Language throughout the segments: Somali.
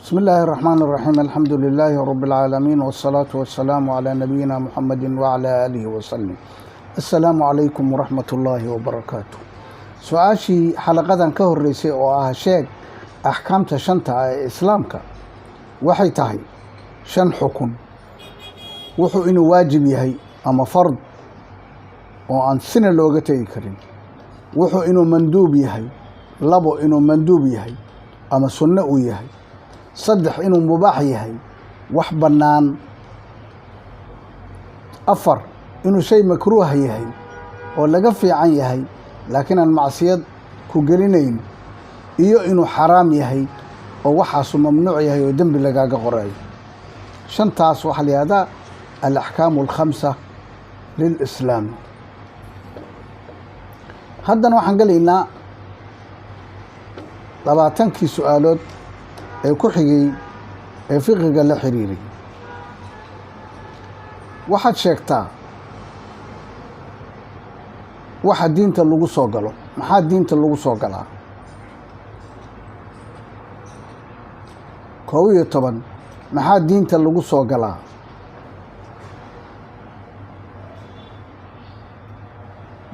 بسم الله الرحمن الرحيم الحمد لله رب العالمين والصلاة والسلام على نبينا محمد وعلى آله وسلم. السلام عليكم ورحمة الله وبركاته. سؤاشي حلقة كهرسي oo sheeg أحكامta shanta ee islaamka waxay tahay shan xukun wuxuu inuu waajib yahay ama fard oo aan sina looga tagi karin, wuxuu inuu manduub yahay, labo inuu manduub yahay ama sunno uu yahay, saddex inuu mubaax yahay wax bannaan, afar inuu shay makruuh yahay oo laga fiican yahay laakiin aan macsiyad ku gelinayn, iyo inuu xaraam yahay oo waxaasu mamnuuc yahay oo dembi lagaaga qorayo. shantaas waxaa la yihahdaa alaxkaamu alkhamsa lilislaam. haddana waxaan gelaynaa 20 su-aalood ee ku xigay ee fiqiga la xiriiray. waxaad sheegtaa waxa diinta lagu soo galo. maxaa diinta lagu soo galaa? 11 maxaa diinta lagu soo galaa?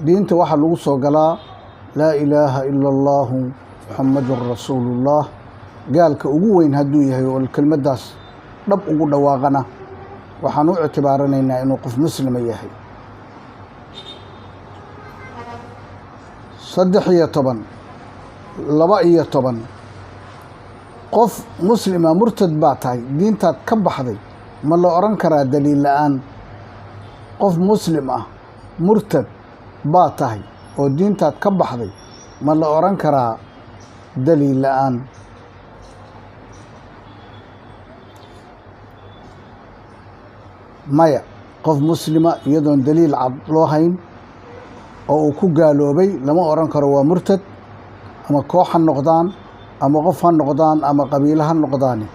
diinta waxaa lagu soo galaa laa ilaaha ila allahu muxamadun rasuulullah. gaalka ugu weyn hadduu yahay oo kelmaddaas dhab ugu dhawaaqana waxaan u ictibaaranaynaa inuu qof muslima yahay. 13 12 qof muslima murtad baa tahay, diintaad ka baxday, ma la oran karaa daliil la-aan? qof muslim ah murtad baa tahay oo diintaad ka baxday, ma la oran karaa daliil la-aan? maya, qof muslima iyadoon daliil cad loo hayn oo uu ku gaaloobay lama oran karo waa murtad, ama koox ha noqdaan ama qof ha noqdaan ama qabiilo ha noqdaani.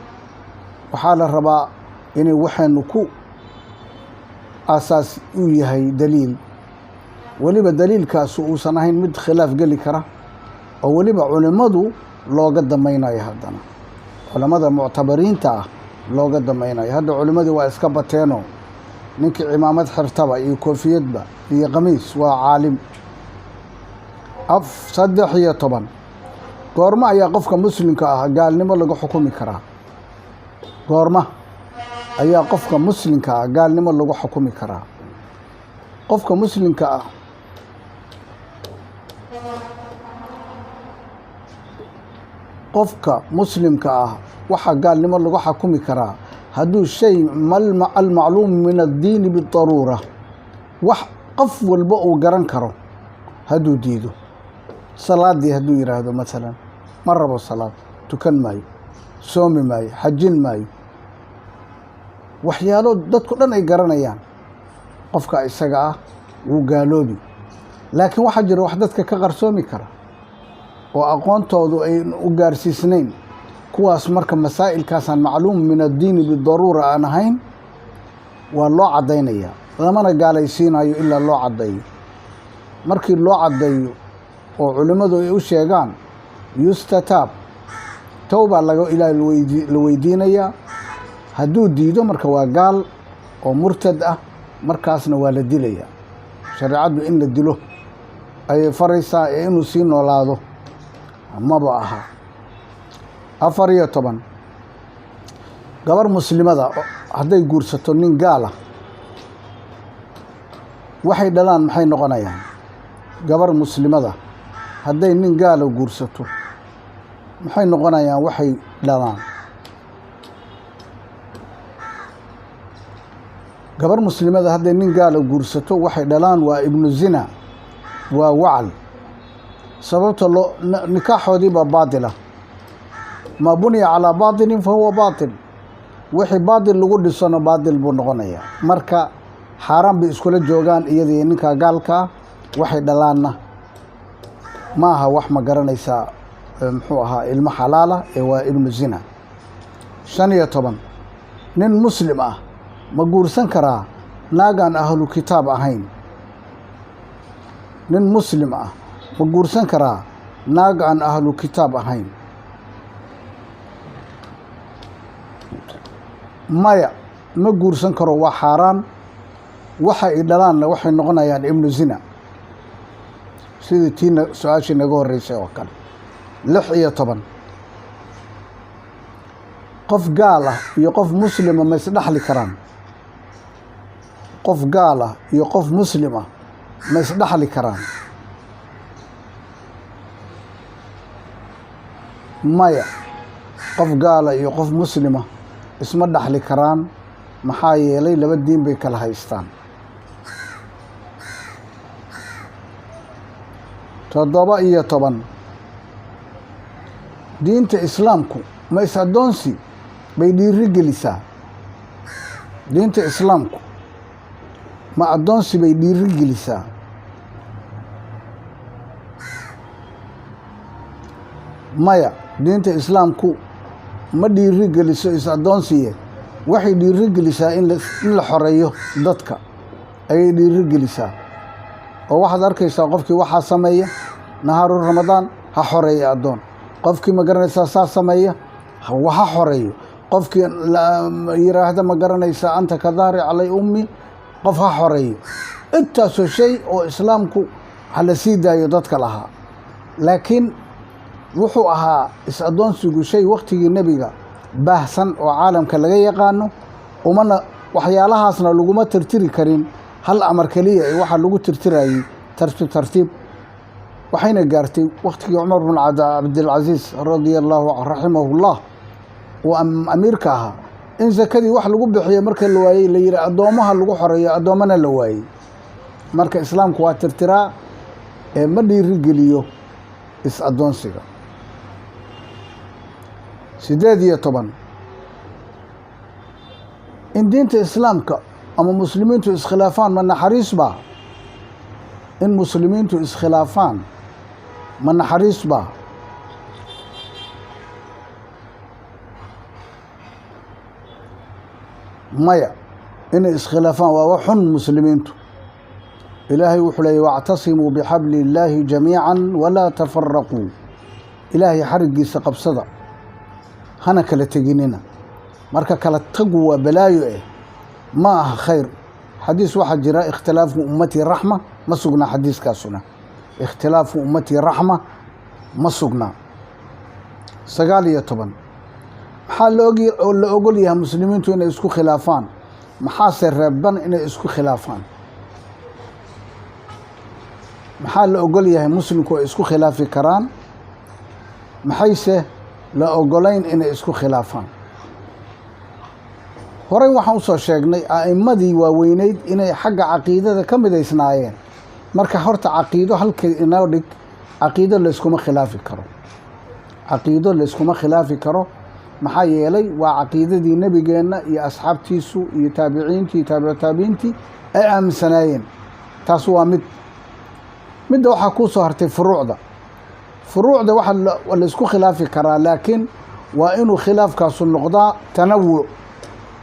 waxaa la rabaa inay waxaynu ku aasaas u yahay daliil, weliba daliilkaasu uusan ahayn mid khilaaf geli kara oo weliba culimmadu looga damaynayo. haddana culimmada muctabariinta ah looga damaynayo. hadda culimmadii waa iska bateenoo ninkii cimaamad xirtaba iyo koofiyadba iyo qamiis waa caalim. 13 goorma ayaa qofka muslimka ah gaalnimo lagu xukumi karaa? goorma ayaa qofka muslimka ah gaalnimo lagu xukumi karaa? qofka muslimka ah waxaa gaalnimo lagu xukumi karaa hadduu shay almacluum min addiini bidaruura, wax qof walba uu garan karo hadduu diido. salaadii hadduu yidhaahdo maalan ma rabo salaad, tukan maayo, soomi maayo, xajin maayo, waxyaalo dadku dhan ay garanayaan, qofka isaga ah wuu gaaloobi. laakiin waxaa jira wax dadka ka qarsoomi kara oo aqoontoodu ay u gaarsiisnayn. kuwaas marka masaa'ilkaasaan macluum min addiini bidaruura aan ahayn waa loo caddaynayaa, lamana gaalaysiinayo ilaa loo caddeeyo. markii loo caddeeyo oo culimmadu ay u sheegaan yustataab, towbaa ilaahay la weydiinayaa. hadduu diido marka waa gaal oo murtad ah, markaasna waa la dilayaa. shareecaddu in la dilo ayay faraysaa ee inuu sii noolaado maba aha. 14 gabar muslimada hadday guursato nin gaal ah, waxay dhalaan maxay noqonayaan? gabar muslimada hadday nin gaala guursato maxay noqonayaan? waxay dhalaan. gabar muslimada hadday nin gaala guursato waxay dhalaan waa ibnu zina, waa wacal. sababta nikaaxoodii baa baatila. maa buniya calaa baatilin fa huwa baatil. wixii baatil lagu dhisona baatil buu noqonayaa. marka xaaraan bay iskula joogaan iyadii ninkaa gaalkaa, waxay dhalaanna ma aha wax ma garanaysaa muxuu ahaa ilmo xalaala ee waa ibnu zina. 15 nin muslim ah ma guursan karaa naagaan ahlu kitaab ahayn? nin muslim ah ma guursan karaa naag aan ahlu kitaab ahayn? maya ma guursan karo waa xaaraan waxa ay dhalaanna waxay noqonayaan ibnu zina sidii tiina su-aashii naga horreysay oo kale 16 qof gaal ah iyo qof muslima ma isdhaxli karaan qof gaal ah iyo qof muslima ma isdhaxli karaan maya qof gaal ah iyo qof muslima isma dhaxli karaan maxaa yeelay laba diin bay kala haystaan 17 diinta islaamku ma is addoonsi bay dhiiri gelisaa diinta islaamku ma addoonsi bay dhiiri gelisaa maya diinta islaamku ma dhiiri geliso is addoonsiye waxay dhiiri gelisaa in la xoreeyo dadka ayay dhiiri gelisaa oo waxaad arkaysaa qofkii waxaa sameeya nahaaru ramadaan ha xoreeyo addoon qofkii ma garanaysaa saa sameeya ha xoreeyo qofkii yiraahda ma garanaysaa anta ka dahri calay ummi qof ha xoreeyo intaasoo shay oo islaamku hala sii daayo dadka lahaa laakiin wuxuu ahaa is-addoonsigu shay wakhtigii nebiga baahsan oo caalamka laga yaqaano umana waxyaalahaasna laguma tirtiri karin hal amar keliya ee waxaa lagu tirtirayay tartiib waxayna gaartay wakhtigii cumar bin cabdilcasiis radia allaahu raximahullah uu amiirka ahaa in sakadii wax lagu bixiyey marka la waayey la yidhi addoomaha lagu xoreeyo addoommana la waayey marka islaamku waa tirtiraa ee ma dhiirigeliyo is-addoonsiga 18 in diinta islaamka ama muslimiintu iskhilaafaan ma naxariis baa in muslimiintu iskhilaafaan ma naxariis baa maya inay iskhilaafaan waa wax xun muslimiintu ilaahay wuxuu leeyahy wactasimuu bixabli illaahi jamiican walaa tafaraquu ilaahay xarigiisa qabsada hana kala teginina marka kala tagu waa balaayo ma aha khayr xadiis waxaa jira ikhtilaafu ummatii raxma ma sugnaa xadiiskaasuna ikhtilaafu ummatii raxma ma sugnaa 19 maxaa la ogol yahay muslimiintu inay isku khilaafaan maxaase reeban inay isku khilaafaan maxaa la ogol yahay muslimku ay isku khilaafi karaan maxayse la ogolayn inay isku khilaafaan horey waxaan usoo sheegnay a'immadii waaweyneyd inay xagga caqiidada ka midaysnaayeen marka horta caqiido halkay inoo dhig caqiido layskuma khilaafi karo caqiido layskuma khilaafi karo maxaa yeelay waa caqiidadii nebigeenna iyo asxaabtiisu iyo taabiciintii taabiciintii ay aaminsanaayeen taas waa midda waxaa kuu soo hartay furuucda waxa la isku khilaafi karaa laakiin waa inuu khilaafkaasu noqdaa tanawuc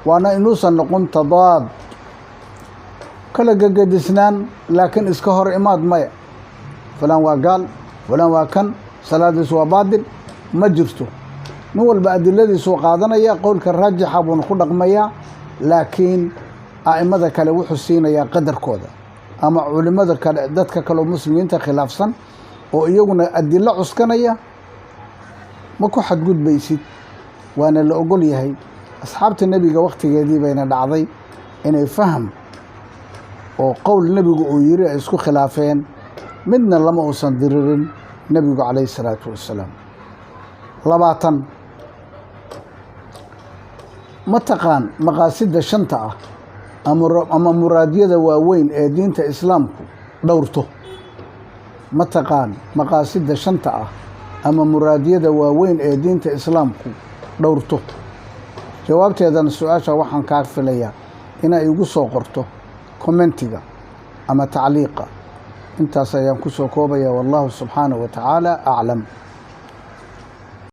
waana inuusan noqon tadaad kala gagadisnaan laakiin iska hor imaad maya fulaan waa gaal fulaan waa kan salaadiisu waa baadil ma jirto nin walba adiladiisuu qaadanaya qowlka raajixa buuna ku dhaqmayaa laakiin a'immada kale wuxuu siinayaa qadarkooda ama culimmada kale dadka kaleo muslimiinta khilaafsan oo iyaguna adilo cuskanaya ma ku xadgudbaysid waana la ogol yahay asxaabta nebiga wakhtigeedii bayna dhacday inay faham oo qowl nebigu uu yiri ay isku khilaafeen midna lama uusan diririn nebigu calayhi salaatu wassalaam 20 ma taqaan maqaasida shanta ah ama muraadyada waaweyn ee diinta islaamku dhowrto ma taqaan maqaasida shanta ah ama muraadyada waaweyn ee diinta islaamku dhowrto jawaabteedana su-aasha waxaan kaa filayaa inay igu soo qorto kommentiga ama tacliiqa intaas ayaan ku soo koobaya wallahu subxaanahu wa tacaala aclam